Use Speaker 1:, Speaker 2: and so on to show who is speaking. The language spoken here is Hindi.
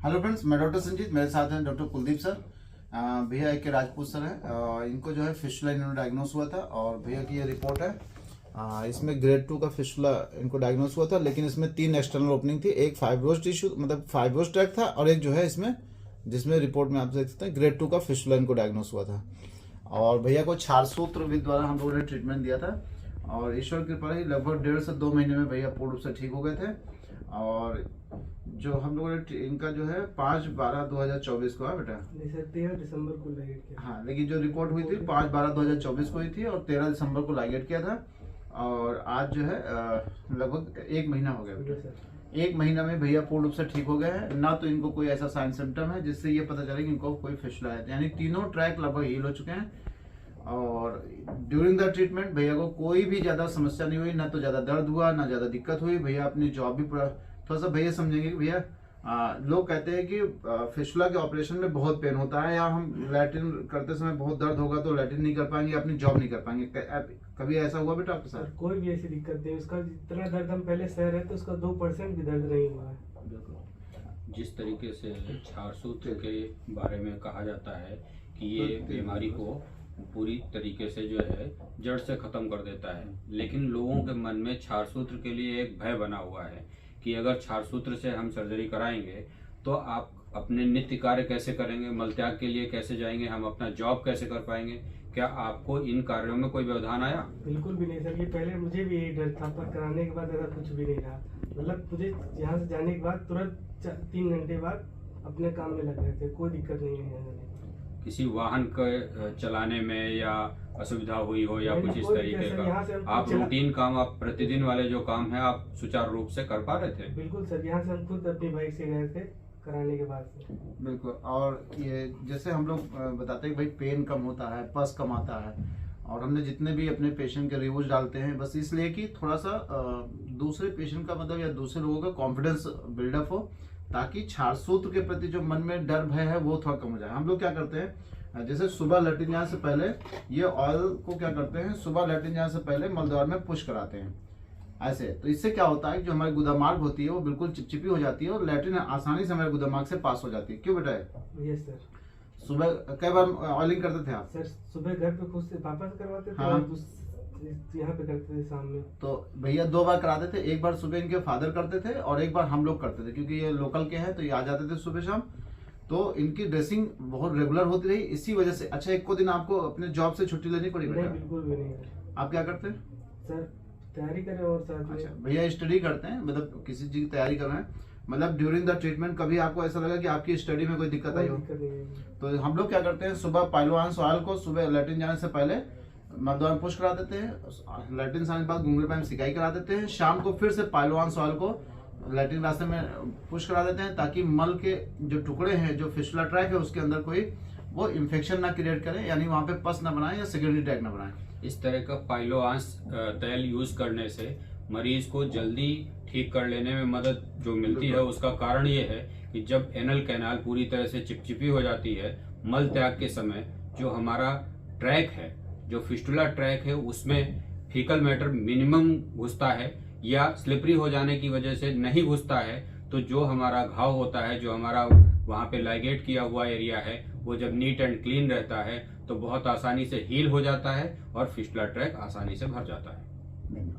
Speaker 1: हेलो फ्रेंड्स, मैं डॉक्टर संजीत, मेरे साथ हैं डॉक्टर कुलदीप सर। भैया एक के राजपूत सर हैं। इनको जो है फिस्टुला इन्होंने डायग्नोस हुआ था और भैया की ये रिपोर्ट है। इसमें ग्रेड 2 का फिस्टुला इनको डायग्नोस हुआ था, लेकिन इसमें 3 एक्सटर्नल ओपनिंग थी। एक फाइब्रोस टिश्यू मतलब फाइब्रोस ट्रैक था और एक जो है इसमें जिसमें रिपोर्ट में आप देख सकते हैं ग्रेड 2 का फिस्टुला इनको डायग्नोस हुआ था। और भैया को क्षार सूत्र विधि द्वारा हम लोगों ने ट्रीटमेंट दिया था और ईश्वर की कृपा ही लगभग 1.5 से 2 महीने में भैया पूर्ण रूप से ठीक हो गए थे। और जो हम लोगों ने इनका जो है 5/12/2024 को है बेटा,
Speaker 2: 13 दिसंबर को लाइगेट किया।
Speaker 1: हाँ, लेकिन जो रिपोर्ट हुई थी 5/12/2024 को हुई थी और 13 दिसंबर को लाइगेट किया था। और आज जो है लगभग 1 महीना हो गया बेटा। 1 महीना में भैया पूर्ण रूप से ठीक हो गए हैं। ना तो इनको कोई ऐसा साइन सिम्टम है जिससे ये पता चले कि इनको कोई फिस्टुला है, यानी तीनों ट्रैक लगभग हील हो चुके हैं। और ड्यूरिंग द ट्रीटमेंट भैया को कोई भी ज्यादा समस्या नहीं हुई, ना तो ज्यादा दर्द हुआ, ना ज्यादा दिक्कत हुई। भैया अपनी जॉब भी पूरा थोड़ा सा भैया समझेंगे कि भैया लोग कहते हैं कि फिस्टुला के ऑपरेशन में बहुत पेन होता है या हम लैट्रिन करते समय बहुत दर्द होगा तो लैट्रिन नहीं कर पाएंगे, अपनी जॉब नहीं कर पाएंगे। कभी ऐसा हुआ बेटा आपके साथ?
Speaker 2: कोई भी ऐसी दिक्कत नहीं। उसका जितना दर्द हम पहले सह रहे थे उसका 2% भी दर्द नहीं हुआ है।
Speaker 3: जिस तरीके से क्षार सूत्र के बारे में कहा जाता है कि ये बीमारी को पूरी तरीके से जो है जड़ से खत्म कर देता है, लेकिन लोगों के मन में क्षार सूत्र के लिए एक भय बना हुआ है कि अगर क्षार सूत्र से हम सर्जरी कराएंगे तो आप अपने नित्य कार्य कैसे करेंगे, मलत्याग के लिए कैसे जाएंगे, हम अपना जॉब कैसे कर पाएंगे। क्या आपको इन कार्यों में कोई व्यवधान आया?
Speaker 2: बिल्कुल भी नहीं सर। ये पहले मुझे भी यही डर था, पर कराने के बाद ऐसा कुछ भी नहीं रहा। मतलब मुझे यहाँ से जाने के बाद तुरंत 3 घंटे बाद अपने काम में लग गए थे। कोई दिक्कत नहीं है।
Speaker 3: किसी वाहन के चलाने में या असुविधा हुई हो या कुछ इस तरीके का? आप रूटीन काम, आप प्रतिदिन वाले जो काम है आप सुचारू रूप से कर पा रहे थे?
Speaker 2: बिल्कुल सर, यहाँ से हम खुद अपनी बाइक से गए थे कराने के बाद से।
Speaker 1: बिल्कुल। और ये जैसे हम लोग बताते हैं कि भाई पेन कम होता है, पस कम आता है, और हमने जितने भी अपने पेशेंट के रिव्यूज डालते हैं बस इसलिए कि थोड़ा सा दूसरे पेशेंट का मतलब या दूसरे लोगों का कॉन्फिडेंस बिल्डअप हो, ताकि क्षार सूत्र के प्रति जो मन में डर भय है वो थोड़ा कम हो जाए। हम लोग क्या करते हैं, जैसे सुबह लैट्रिन जाने से पहले ये ऑयल को क्या करते हैं, सुबह लैट्रिन जाने से पहले मलद्वार में पुश कराते हैं ऐसे। तो इससे क्या होता है कि जो हमारी गुदामार्ग होती है वो बिल्कुल चिपचिपी हो जाती है और लैट्रिन आसानी से हमारे गुदामार्ग से पास हो जाती है। क्यों बेटा?
Speaker 2: Yes sir.
Speaker 1: सुबह कई बार ऑयलिंग करते थे आप?
Speaker 2: सर सुबह घर पे खुद से पापा से करवाते थे।
Speaker 1: हाँ।
Speaker 2: यहाँ पे करते थे शाम में।
Speaker 1: तो भैया 2 बार कराते थे, एक बार सुबह इनके फादर करते थे और एक बार हम लोग करते थे, क्योंकि ये लोकल के हैं तो ये आ जाते थे सुबह शाम। तो इनकी ड्रेसिंग बहुत रेगुलर होती रही इसी वजह से। अच्छा, एक को दिन आपको अपने जॉब से छुट्टी लेनी पड़ी बेटा?
Speaker 2: नहीं, बिल्कुल भी नहीं।
Speaker 1: आप क्या करते हैं
Speaker 2: सर? तैयारी करें और साथ में।
Speaker 1: अच्छा, भैया स्टडी करते हैं, मतलब किसी चीज की तैयारी कर रहे हैं। मतलब ड्यूरिंग द ट्रीटमेंट कभी आपको ऐसा लगा कि आपकी स्टडी में कोई दिक्कत आई हो? तो हम लोग क्या करते हैं, सुबह पाइलोआन ऑयल को सुबह लैट्रिन जाने से पहले मलद्वार में पुश करा देते हैं, लैट्रिन जाने के बाद घुंघरू में सिकाई करा देते हैं, शाम को फिर से पाइलोआन ऑयल को लैट्रिन रास्ते में पुश करा देते हैं, ताकि मल के जो टुकड़े हैं, जो फिस्टुला ट्रैक है उसके अंदर कोई वो इन्फेक्शन ना क्रिएट करे, यानी वहाँ पे पस ना बनाए या सेकेंडरी ट्रैक ना बनाए।
Speaker 3: इस तरह का पाइलोआंस तेल यूज करने से मरीज को जल्दी ठीक कर लेने में मदद जो मिलती है, उसका कारण ये है कि जब एनल कैनाल पूरी तरह से चिपचिपी हो जाती है, मल त्याग के समय जो हमारा ट्रैक है, जो फिस्टुला ट्रैक है, उसमें फीकल मैटर मिनिमम घुसता है या स्लिपरी हो जाने की वजह से नहीं घुसता है, तो जो हमारा घाव होता है, जो हमारा वहाँ पे लाइगेट किया हुआ एरिया है, वो जब नीट एंड क्लीन रहता है तो बहुत आसानी से हील हो जाता है और फिस्टुला ट्रैक आसानी से भर जाता है।